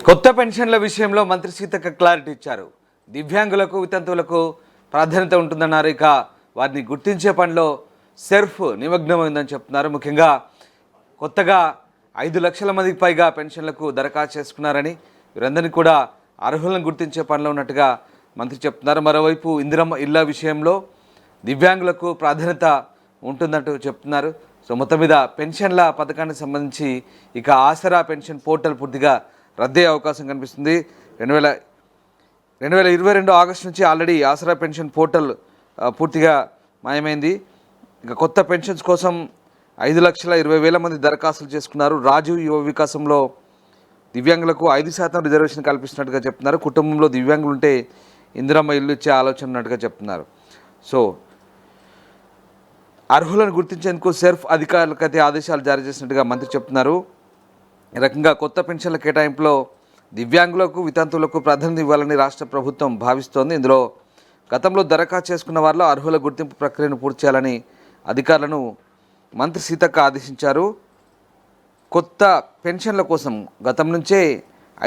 కొత్త పెన్షన్ల విషయంలో మంత్రి సీతక్క క్లారిటీ ఇచ్చారు. దివ్యాంగులకు వితంతువులకు ప్రాధాన్యత ఉంటుందన్నారు. ఇక వారిని గుర్తించే పనిలో సెర్ఫ్ నిమగ్నమైందని చెప్తున్నారు. ముఖ్యంగా కొత్తగా 5 లక్షల మందికి పైగా పెన్షన్లకు దరఖాస్తు చేసుకున్నారని, వీరందరినీ కూడా అర్హులను గుర్తించే పనిలో ఉన్నట్టుగా మంత్రి చెప్తున్నారు. మరోవైపు ఇందిరమ్మ ఇళ్ల విషయంలో దివ్యాంగులకు ప్రాధాన్యత ఉంటుందంటూ చెప్తున్నారు. సో మొత్తం మీద పెన్షన్ల పథకానికి సంబంధించి ఇక ఆసరా పెన్షన్ పోర్టల్ పూర్తిగా రద్దయ్యే అవకాశం కనిపిస్తుంది. 2022 ఆగస్టు నుంచి ఆల్రెడీ ఆసరా పెన్షన్ పోర్టల్ పూర్తిగా మాయమైంది. ఇక కొత్త పెన్షన్స్ కోసం 5,20,000 మంది దరఖాస్తులు చేసుకున్నారు. రాజీవ్ యువ వికాసంలో దివ్యాంగులకు 5% రిజర్వేషన్ కల్పిస్తున్నట్టుగా చెప్తున్నారు. కుటుంబంలో దివ్యాంగులు ఉంటే ఇందిరమ్మ ఇల్లు ఇచ్చే ఆలోచన ఉన్నట్టుగా చెప్తున్నారు. సో అర్హులను గుర్తించేందుకు సెర్ఫ్ అధికారులకైతే ఆదేశాలు జారీ చేసినట్టుగా మంత్రి చెప్తున్నారు. ఈ రకంగా కొత్త పెన్షన్ల కేటాయింపులో దివ్యాంగులకు వితంతువులకు ప్రాధాన్యత ఇవ్వాలని రాష్ట్ర ప్రభుత్వం భావిస్తోంది. ఇందులో గతంలో దరఖాస్తు చేసుకున్న వారిలో అర్హుల గుర్తింపు ప్రక్రియను పూర్తి చేయాలని అధికారులను మంత్రి సీతక్క ఆదేశించారు. కొత్త పెన్షన్ల కోసం గతం నుంచే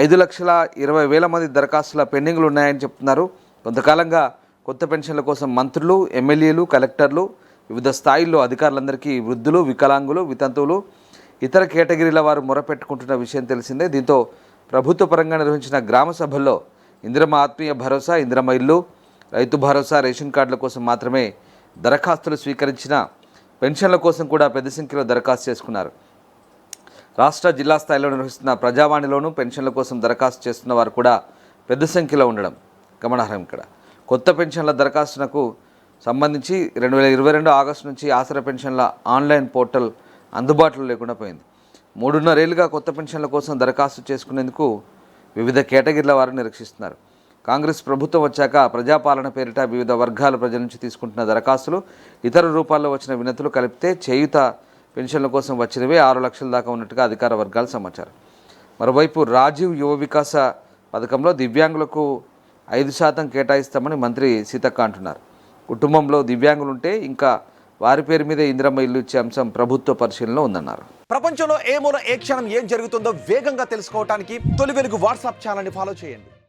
5,20,000 మంది దరఖాస్తుల పెండింగ్లు ఉన్నాయని చెప్తున్నారు. కొంతకాలంగా కొత్త పెన్షన్ల కోసం మంత్రులు, ఎమ్మెల్యేలు, కలెక్టర్లు, వివిధ స్థాయిల్లో అధికారులందరికీ వృద్ధులు, వికలాంగులు, వితంతువులు, ఇతర కేటగిరీల వారు మొరపెట్టుకుంటున్న విషయం తెలిసిందే. దీంతో ప్రభుత్వ పరంగా నిర్వహించిన గ్రామ సభల్లో ఇందిరమ్మ ఆత్మీయ భరోసా, ఇందిరమ్మ ఇల్లు, రైతు భరోసా, రేషన్ కార్డుల కోసం మాత్రమే దరఖాస్తులు స్వీకరించిన పెన్షన్ల కోసం కూడా పెద్ద సంఖ్యలో దరఖాస్తు చేసుకున్నారు. రాష్ట్ర జిల్లా స్థాయిలో నిర్వహిస్తున్న ప్రజావాణిలోనూ పెన్షన్ల కోసం దరఖాస్తు చేస్తున్న వారు కూడా పెద్ద సంఖ్యలో ఉండడం గమనార్హం. ఇక్కడ కొత్త పెన్షన్ల దరఖాస్తునకు సంబంధించి 2022 ఆగస్టు నుంచి ఆసరా పెన్షన్ల ఆన్లైన్ పోర్టల్ అందుబాటులో లేకుండా పోయింది. 3.5 ఏళ్లుగా కొత్త పెన్షన్ల కోసం దరఖాస్తు చేసుకునేందుకు వివిధ కేటగిరీల వారు నిరీక్షిస్తున్నారు. కాంగ్రెస్ ప్రభుత్వం వచ్చాక ప్రజాపాలన పేరిట వివిధ వర్గాల ప్రజల నుంచి తీసుకుంటున్న దరఖాస్తులు, ఇతర రూపాల్లో వచ్చిన వినతులు కలిపితే చేయూత పెన్షన్ల కోసం వచ్చినవే 6 లక్షల దాకా ఉన్నట్టుగా అధికార వర్గాల సమాచారం. మరోవైపు రాజీవ్ యువ వికాస పథకంలో దివ్యాంగులకు 5% కేటాయిస్తామని మంత్రి సీతక్క అంటున్నారు. కుటుంబంలో దివ్యాంగులుంటే ఇంకా వారి పేరు మీద ఇందిరమ్మ ఇల్లు ఇచ్చే అంశం ప్రభుత్వ పరిశీలనలో ఉందన్నారు. ప్రపంచంలో ఏ మూల ఏ క్షణం ఏం జరుగుతుందో వేగంగా తెలుసుకోవడానికి తొలి వెలుగు వాట్సాప్ ఛానల్ని ఫాలో చేయండి.